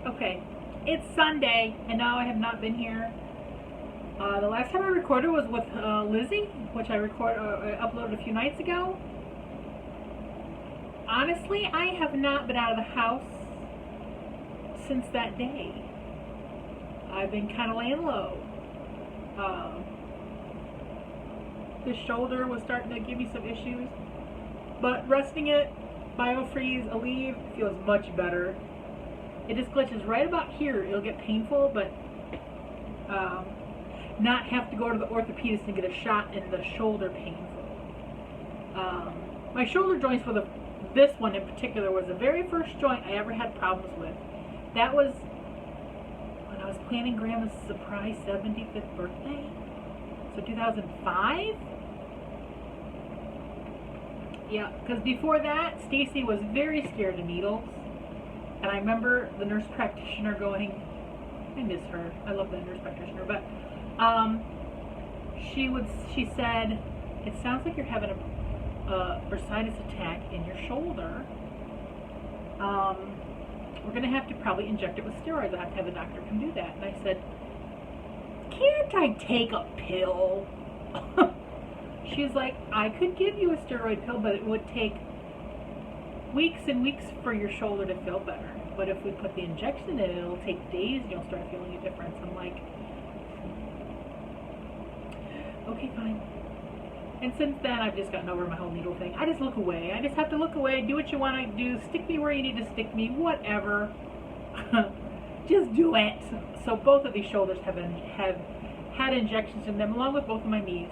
Okay, it's Sunday, and now I have not been here. The last time I recorded was with Lizzie, which I uploaded a few nights ago. Honestly, I have not been out of the house since that day. I've been kind of laying low. The shoulder was starting to give me some issues, but resting it, BioFreeze, Aleve feels much better. It just glitches right about here. It'll get painful, but not have to go to the orthopedist and get a shot in the shoulder painful. My shoulder joints were this one in particular was the very first joint I ever had problems with. That was when I was planning Grandma's surprise 75th birthday. So 2005? Yeah, because before that, Stacy was very scared of needles. And I remember the nurse practitioner going, I miss her. I love that nurse practitioner. But she said, it sounds like you're having a bursitis attack in your shoulder. We're going to have to probably inject it with steroids. I'll have to have the doctor come do that. And I said, can't I take a pill? She's like, I could give you a steroid pill, but it would take weeks and weeks for your shoulder to feel better. But if we put the injection in, it'll take days and you'll start feeling a difference. I'm like, okay, fine. And since then, I've just gotten over my whole needle thing. I just look away. I just have to look away, do what you want to do, stick me where you need to stick me, whatever. Just do it. So both of these shoulders have had injections in them, along with both of my knees.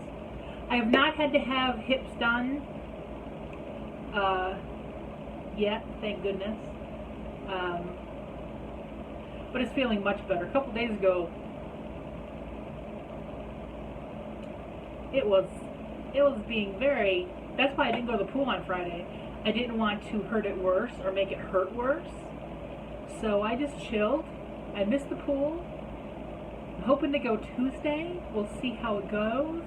I have not had to have hips done yet, thank goodness. But it's feeling much better. A couple days ago, it was being very, that's why I didn't go to the pool on Friday. I didn't want to hurt it worse or make it hurt worse. So I just chilled. I missed the pool. I'm hoping to go Tuesday. We'll see how it goes.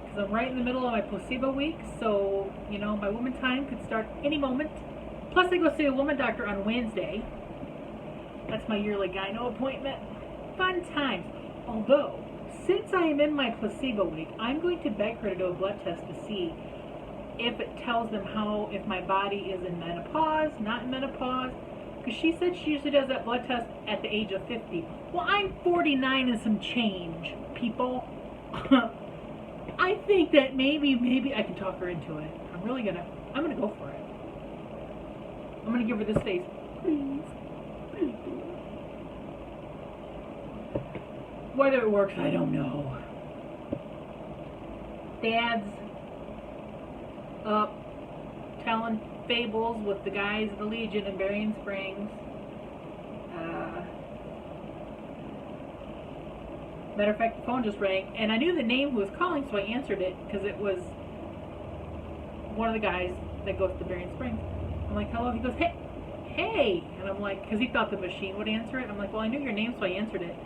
Because I'm right in the middle of my placebo week. So, you know, my woman time could start any moment. Plus I go see a woman doctor on Wednesday. That's my yearly gyno appointment. Fun times. Although, since I am in my placebo week, I'm going to beg her to do a blood test to see if it tells them if my body is in menopause, not in menopause. Because she said she usually does that blood test at the age of 50. Well, I'm 49 and some change, people. I think that maybe I can talk her into it. I'm gonna go for it. I'm gonna give her this face. Please. Please do it. Whether it works, I don't know. Dad's up telling fables with the guys of the Legion in Berrien Springs. Matter of fact, the phone just rang, and I knew the name who was calling, so I answered it, because it was one of the guys that goes to Berrien Springs. I'm like, hello? He goes, hey! And I'm like, because he thought the machine would answer it. I'm like, well, I knew your name, so I answered it.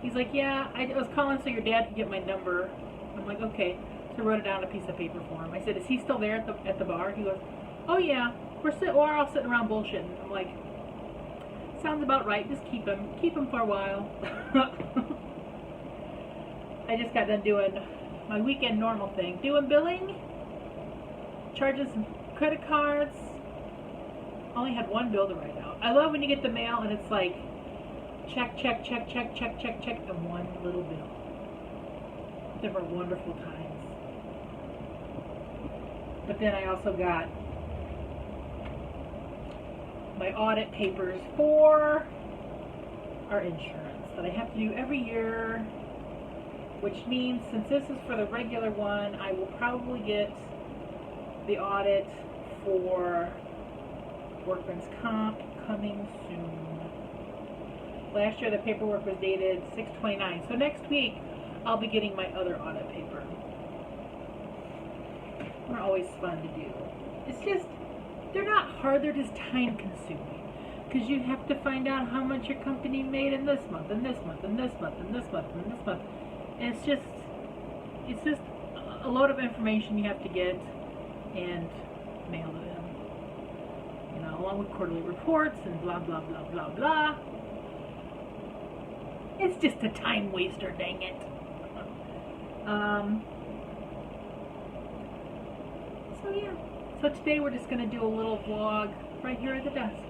He's like, yeah, I was calling so your dad could get my number. I'm like, okay. So I wrote it down on a piece of paper for him. I said, is he still there at the bar? He goes, oh yeah, we're all sitting around bullshitting. I'm like, sounds about right. Just keep him for a while. I just got done doing my weekend normal thing. Doing billing, charges some credit cards. Only had one bill to write out. I love when you get the mail and it's like, check, and one little bill. They were wonderful times. But then I also got my audit papers for our insurance that I have to do every year, which means since this is for the regular one, I will probably get the audit for workman's comp coming soon. Last year the paperwork was dated 6/29, so next week I'll be getting my other audit paper. They're always fun to do. It's just, they're not hard, they're just time consuming. Because you have to find out how much your company made in this month, and this month, and this month, and this month, and this month. And it's just a load of information you have to get and mail to them. You know, along with quarterly reports and blah, blah, blah, blah, blah. It's just a time waster, dang it. So yeah. So today we're just going to do a little vlog right here at the desk.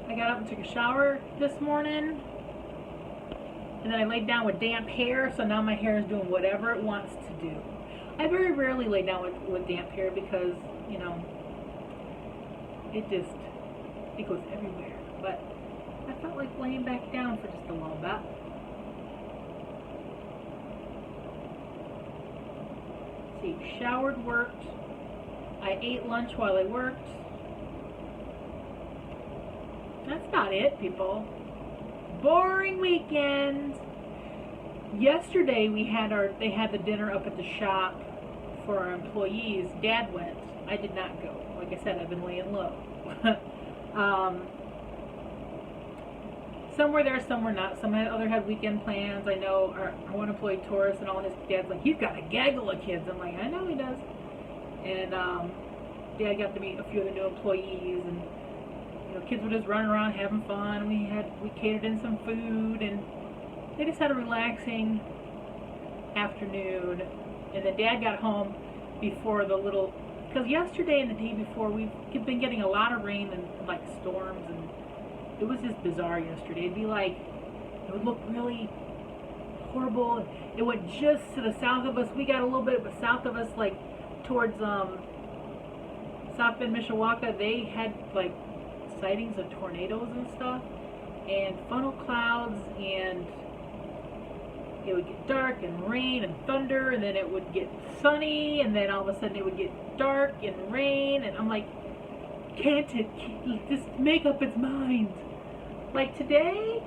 I got up and took a shower this morning. And then I laid down with damp hair, so now my hair is doing whatever it wants to do. I very rarely lay down with damp hair because, you know, it goes everywhere. But I felt like laying back down for just a little bit. See, showered, worked. I ate lunch while I worked. That's not it, people. Boring weekend. Yesterday they had the dinner up at the shop for our employees. Dad went. I did not go. Like I said, I've been laying low. Some were there, some were not. Some other had weekend plans. I know our one employee, Taurus, and all his dad's like, he's got a gaggle of kids. I'm like, I know he does. And Dad got to meet a few of the new employees, and you know, kids were just running around having fun. We catered in some food, and they just had a relaxing afternoon. And then Dad got home before because yesterday and the day before we've been getting a lot of rain and like storms, and it was just bizarre yesterday. It'd be like, it would look really horrible. It went just to the south of us. We got a little bit, but south of us, like towards South Bend, Mishawaka, they had like sightings of tornadoes and stuff, and funnel clouds, and it would get dark and rain and thunder, and then it would get sunny, and then all of a sudden it would get dark and rain, and I'm like, can't it just make up its mind? Like today,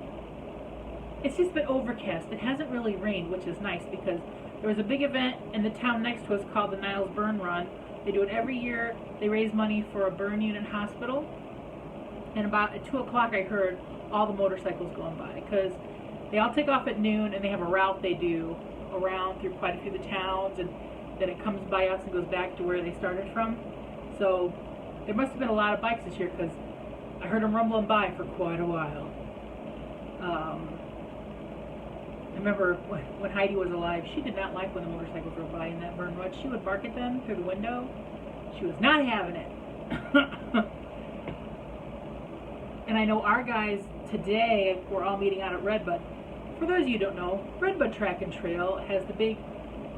it's just been overcast. It hasn't really rained, which is nice because there was a big event in the town next to us called the Niles Burn Run. They do it every year. They raise money for a burn unit hospital. And about at 2 o'clock I heard all the motorcycles going by because they all take off at noon, and they have a route they do around through quite a few of the towns, and then it comes by us and goes back to where they started from. So there must have been a lot of bikes this year because I heard them rumbling by for quite a while. I remember when Heidi was alive, she did not like when the motorcycles drove by in that burn road. She would bark at them through the window. She was not having it. And I know our guys today, we're all meeting out at Redbud. For those of you who don't know, Redbud Track and Trail has the big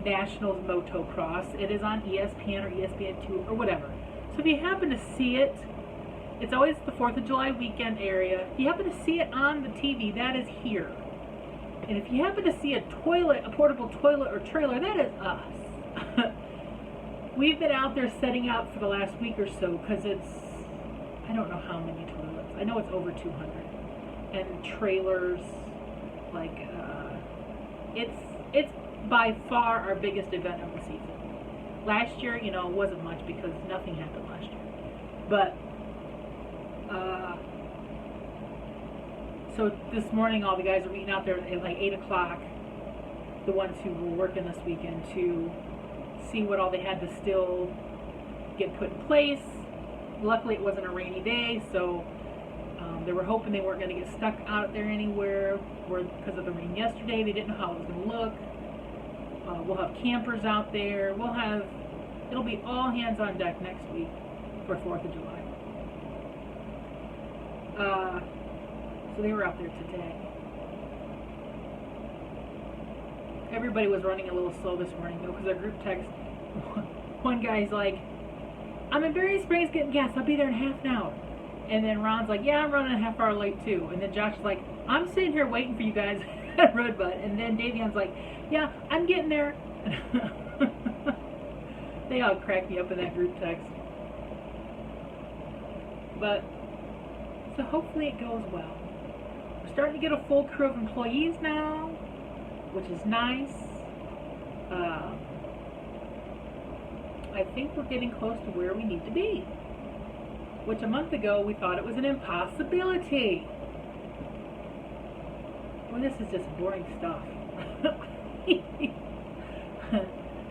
Nationals motocross. It is on ESPN or ESPN2 or whatever. So if you happen to see it, it's always the 4th of July weekend area. If you happen to see it on the TV, that is here. And if you happen to see a portable toilet or trailer, that is us. We've been out there setting up for the last week or so because I don't know how many toilets. I know it's over 200. And trailers, like, it's by far our biggest event of the season. Last year, you know, it wasn't much because nothing happened last year. But, so this morning all the guys are meeting out there at like 8 o'clock, the ones who were working this weekend, to see what all they had to still get put in place. Luckily it wasn't a rainy day, so they were hoping they weren't going to get stuck out there anywhere because of the rain yesterday. They didn't know how it was going to look. We'll have campers out there. It'll be all hands on deck next week for 4th of July. So they were out there today. Everybody was running a little slow this morning though, because our group text, one guy's like, I'm in Berry Springs getting gas. I'll be there in half an hour. And then Ron's like, yeah, I'm running a half hour late too. And then Josh is like, I'm sitting here waiting for you guys at Redbud. And then Davion's like, yeah, I'm getting there. They all cracked me up in that group text. But, so hopefully it goes well. We're starting to get a full crew of employees now, which is nice. I think we're getting close to where we need to be, which a month ago we thought it was an impossibility. Well, this is just boring stuff.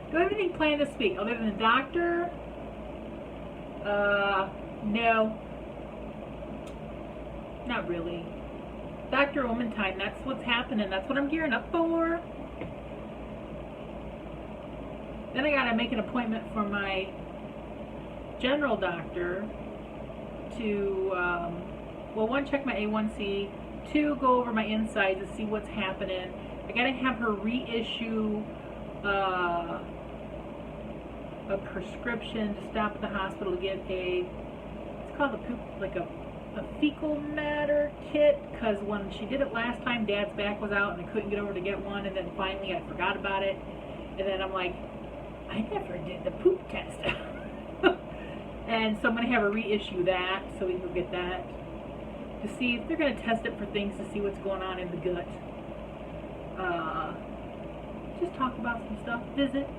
Do I have anything planned this week other than the doctor? No. Not really. Dr. Woman time. That's what's happening. That's what I'm gearing up for. Then I gotta make an appointment for my general doctor to, one, check my A1C, two, go over my insides and see what's happening. I gotta have her reissue a prescription to stop at the hospital to get it's called a fecal matter kit, because when she did it last time, Dad's back was out and I couldn't get over to get one, and then finally I forgot about it, and then I'm like, I never did the poop test. And so I'm going to have her reissue that so we can go get that to see if they're going to test it for things to see what's going on in the gut. Just talk about some stuff, visit.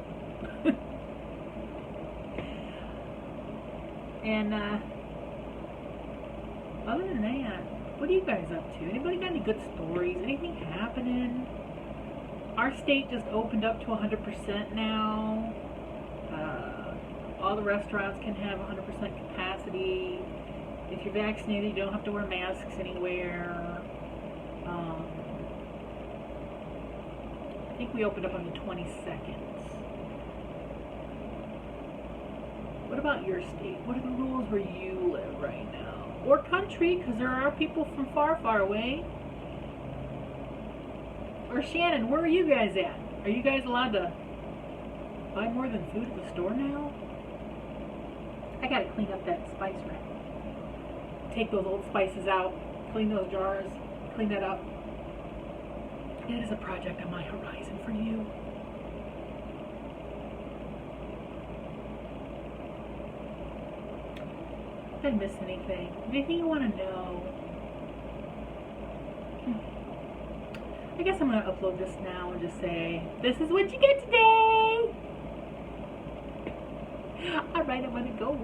And other than that, what are you guys up to? Anybody got any good stories? Anything happening? Our state just opened up to 100% now. All the restaurants can have 100% capacity. If you're vaccinated, you don't have to wear masks anywhere. I think we opened up on the 22nd. What about your state? What are the rules where you live right now? Or country, because there are people from far, far away. Or Shannon, where are you guys at? Are you guys allowed to buy more than food at the store now? I gotta clean up that spice rack. Take those old spices out, clean those jars, clean that up. It is a project on my horizon for you. Did I miss anything? Anything you want to know? I guess I'm going to upload this now and just say, this is what you get today! Alright, I'm going to go.